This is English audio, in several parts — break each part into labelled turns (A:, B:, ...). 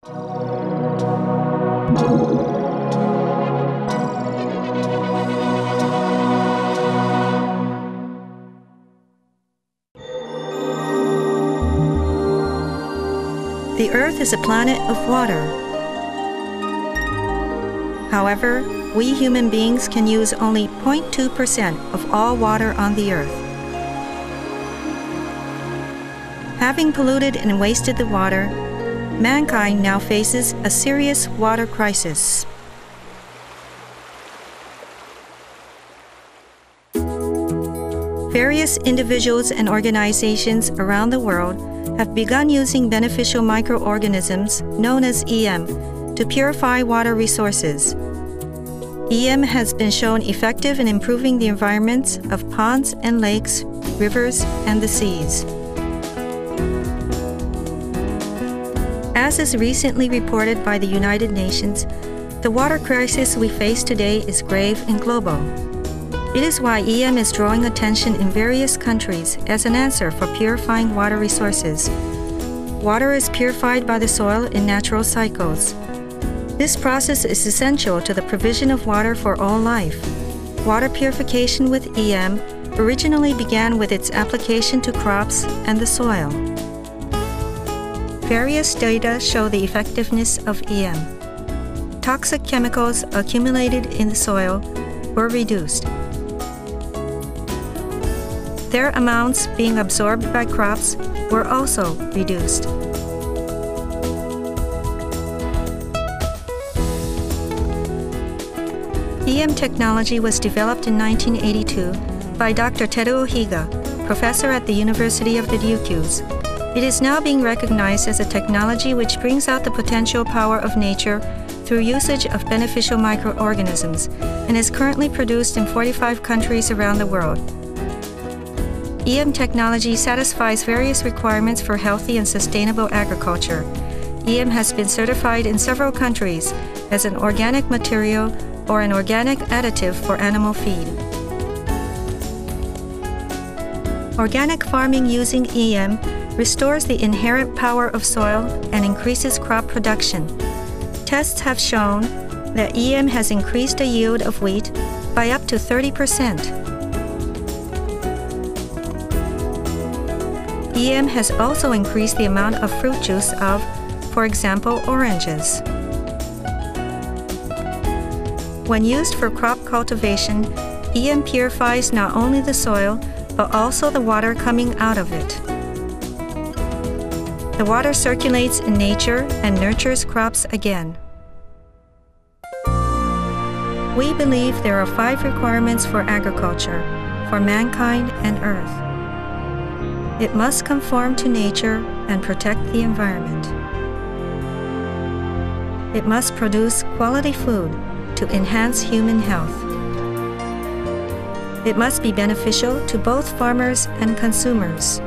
A: The Earth is a planet of water. However, we human beings can use only 0.2% of all water on the Earth. Having polluted and wasted the water, mankind now faces a serious water crisis. Various individuals and organizations around the world have begun using beneficial microorganisms known as EM to purify water resources. EM has been shown effective in improving the environments of ponds and lakes, rivers, and the seas. As is recently reported by the United Nations, the water crisis we face today is grave and global. It is why EM is drawing attention in various countries as an answer for purifying water resources. Water is purified by the soil in natural cycles. This process is essential to the provision of water for all life. Water purification with EM originally began with its application to crops and the soil. Various data show the effectiveness of EM. Toxic chemicals accumulated in the soil were reduced. Their amounts being absorbed by crops were also reduced. EM technology was developed in 1982 by Dr. Teruo Higa, professor at the University of the Ryukyus. It is now being recognized as a technology which brings out the potential power of nature through usage of beneficial microorganisms and is currently produced in 45 countries around the world. EM technology satisfies various requirements for healthy and sustainable agriculture. EM has been certified in several countries as an organic material or an organic additive for animal feed. Organic farming using EM restores the inherent power of soil and increases crop production. Tests have shown that EM has increased the yield of wheat by up to 30%. EM has also increased the amount of fruit juice of, for example, oranges. When used for crop cultivation, EM purifies not only the soil, but also the water coming out of it. The water circulates in nature and nurtures crops again. We believe there are 5 requirements for agriculture, for mankind and Earth. It must conform to nature and protect the environment. It must produce quality food to enhance human health. It must be beneficial to both farmers and consumers.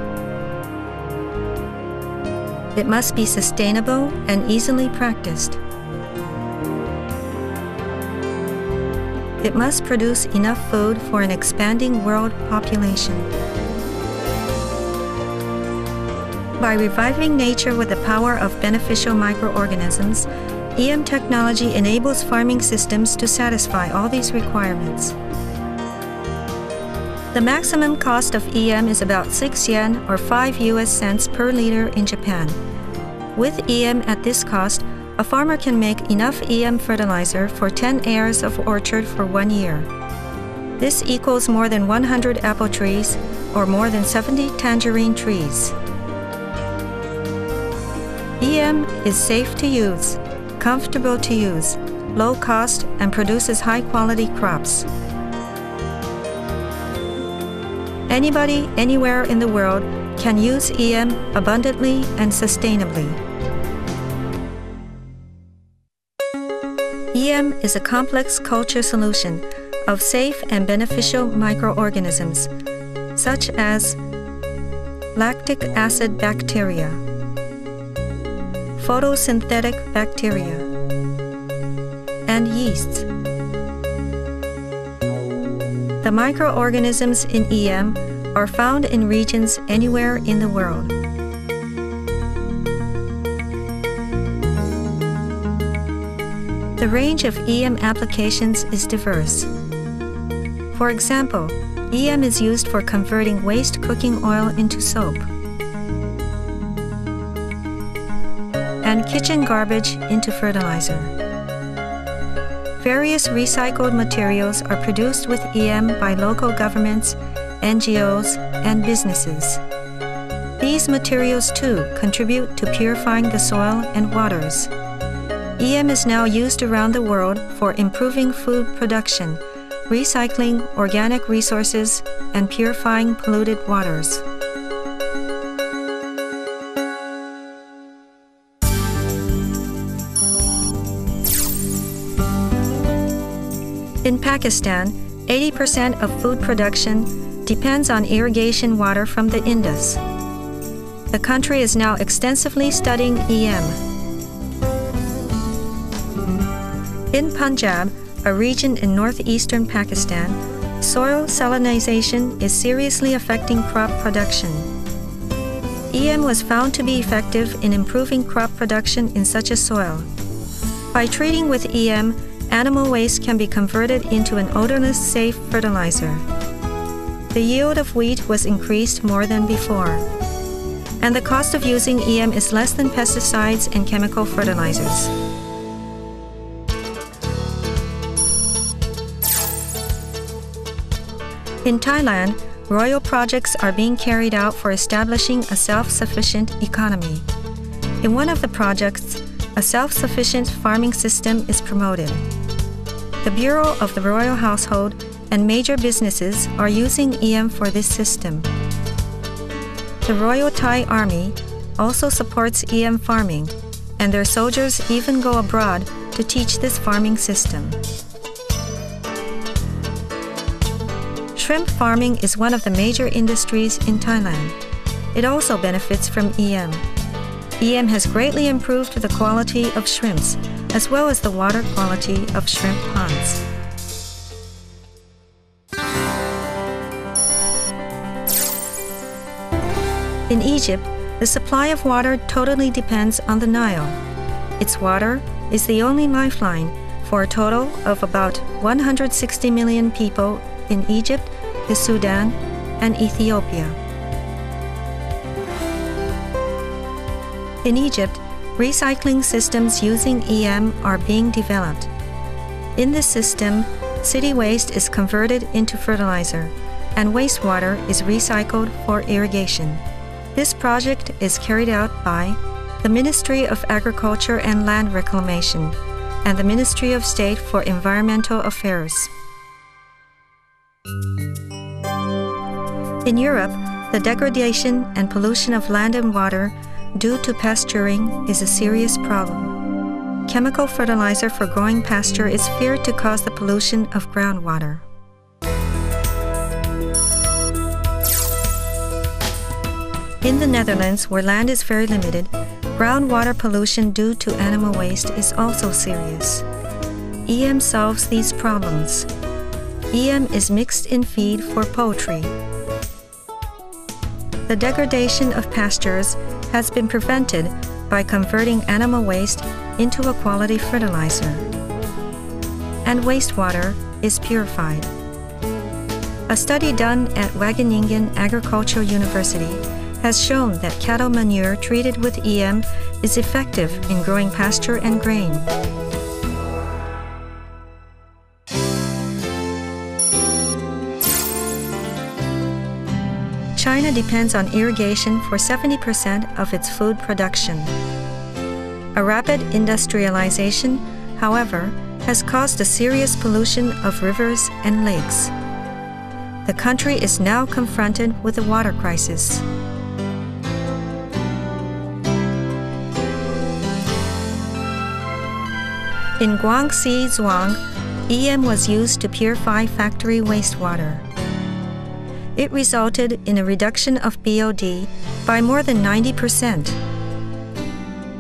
A: It must be sustainable and easily practiced. It must produce enough food for an expanding world population. By reviving nature with the power of beneficial microorganisms, EM technology enables farming systems to satisfy all these requirements. The maximum cost of EM is about 6 yen or 5 US cents per liter in Japan. With EM at this cost, a farmer can make enough EM fertilizer for 10 acres of orchard for 1 year. This equals more than 100 apple trees or more than 70 tangerine trees. EM is safe to use, comfortable to use, low cost, and produces high-quality crops. Anybody, anywhere in the world can use EM abundantly and sustainably. EM is a complex culture solution of safe and beneficial microorganisms, such as lactic acid bacteria, photosynthetic bacteria, and yeasts. The microorganisms in EM are found in regions anywhere in the world. The range of EM applications is diverse. For example, EM is used for converting waste cooking oil into soap, and kitchen garbage into fertilizer. Various recycled materials are produced with EM by local governments, NGOs, and businesses. These materials too contribute to purifying the soil and waters. EM is now used around the world for improving food production, recycling organic resources, and purifying polluted waters. In Pakistan, 80% of food production depends on irrigation water from the Indus. The country is now extensively studying EM. In Punjab, a region in northeastern Pakistan, soil salinization is seriously affecting crop production. EM was found to be effective in improving crop production in such a soil. By treating with EM, animal waste can be converted into an odorless, safe fertilizer. The yield of wheat was increased more than before, and the cost of using EM is less than pesticides and chemical fertilizers. In Thailand, royal projects are being carried out for establishing a self-sufficient economy. In one of the projects, a self-sufficient farming system is promoted. The Bureau of the Royal Household and major businesses are using EM for this system. The Royal Thai Army also supports EM farming, and their soldiers even go abroad to teach this farming system. Shrimp farming is one of the major industries in Thailand. It also benefits from EM. EM has greatly improved the quality of shrimps, as well as the water quality of shrimp ponds. In Egypt, the supply of water totally depends on the Nile. Its water is the only lifeline for a total of about 160 million people in Egypt, the Sudan, and Ethiopia. In Egypt, recycling systems using EM are being developed. In this system, city waste is converted into fertilizer, and wastewater is recycled for irrigation. This project is carried out by the Ministry of Agriculture and Land Reclamation and the Ministry of State for Environmental Affairs. In Europe, the degradation and pollution of land and water due to pasturing is a serious problem. Chemical fertilizer for growing pasture is feared to cause the pollution of groundwater. In the Netherlands, where land is very limited, groundwater pollution due to animal waste is also serious. EM solves these problems. EM is mixed in feed for poultry. The degradation of pastures has been prevented by converting animal waste into a quality fertilizer, and wastewater is purified. A study done at Wageningen Agricultural University has shown that cattle manure treated with EM is effective in growing pasture and grain. China depends on irrigation for 70% of its food production. A rapid industrialization, however, has caused a serious pollution of rivers and lakes. The country is now confronted with a water crisis. In Guangxi, Zhuang, EM was used to purify factory wastewater. It resulted in a reduction of BOD by more than 90%.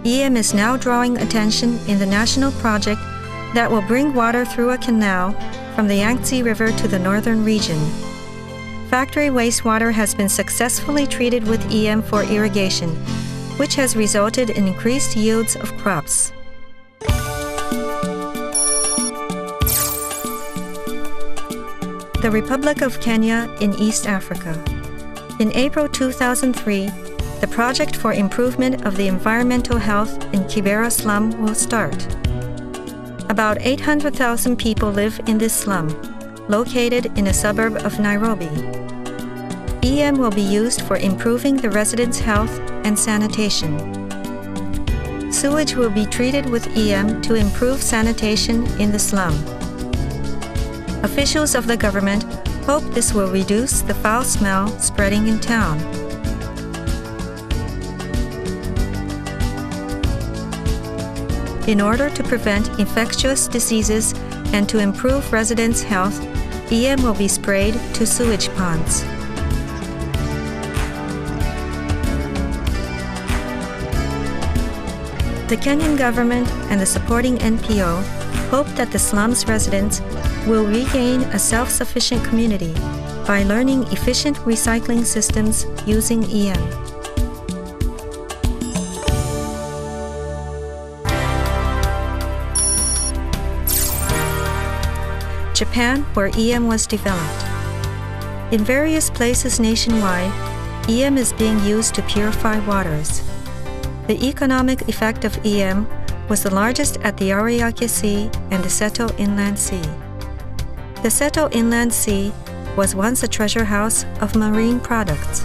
A: EM is now drawing attention in the national project that will bring water through a canal from the Yangtze River to the northern region. Factory wastewater has been successfully treated with EM for irrigation, which has resulted in increased yields of crops. The Republic of Kenya in East Africa. In April 2003, the project for improvement of the environmental health in Kibera slum will start. About 800,000 people live in this slum, located in a suburb of Nairobi. EM will be used for improving the residents' health and sanitation. Sewage will be treated with EM to improve sanitation in the slum. Officials of the government hope this will reduce the foul smell spreading in town. In order to prevent infectious diseases and to improve residents' health, EM will be sprayed to sewage ponds. The Kenyan government and the supporting NPO hope that the slum's residents will regain a self-sufficient community by learning efficient recycling systems using EM. Japan, where EM was developed. In various places nationwide, EM is being used to purify waters. The economic effect of EM was the largest at the Ariake Sea and the Seto Inland Sea. The Seto Inland Sea was once a treasure house of marine products.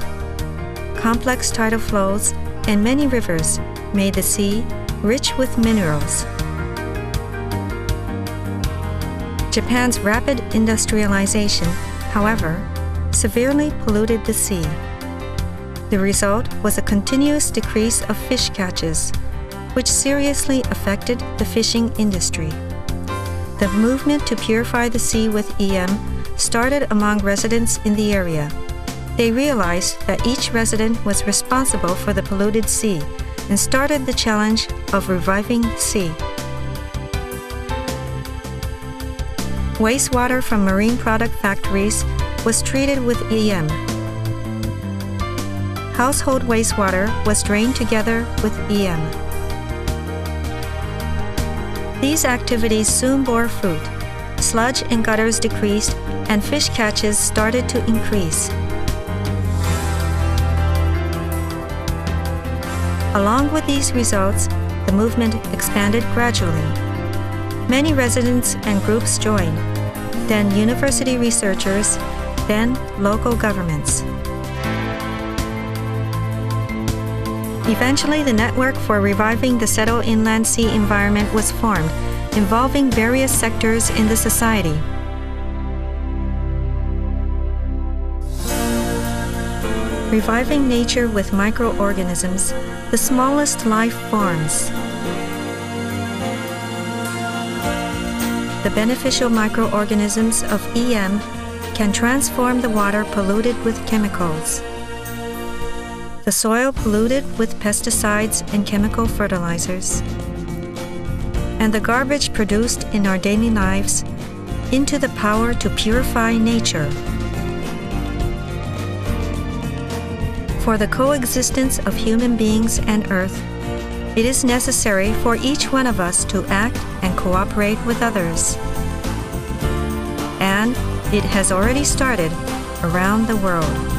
A: Complex tidal flows and many rivers made the sea rich with minerals. Japan's rapid industrialization, however, severely polluted the sea. The result was a continuous decrease of fish catches, which seriously affected the fishing industry. The movement to purify the sea with EM started among residents in the area. They realized that each resident was responsible for the polluted sea and started the challenge of reviving the sea. Wastewater from marine product factories was treated with EM. Household wastewater was drained together with EM. These activities soon bore fruit. Sludge in gutters decreased and fish catches started to increase. Along with these results, the movement expanded gradually. Many residents and groups joined, then university researchers, then local governments. Eventually, the network for reviving the Seto Inland Sea environment was formed, involving various sectors in the society. Reviving nature with microorganisms, the smallest life forms. The beneficial microorganisms of EM can transform the water polluted with chemicals, the soil polluted with pesticides and chemical fertilizers, and the garbage produced in our daily lives into the power to purify nature. For the coexistence of human beings and Earth, it is necessary for each one of us to act and cooperate with others. And it has already started around the world.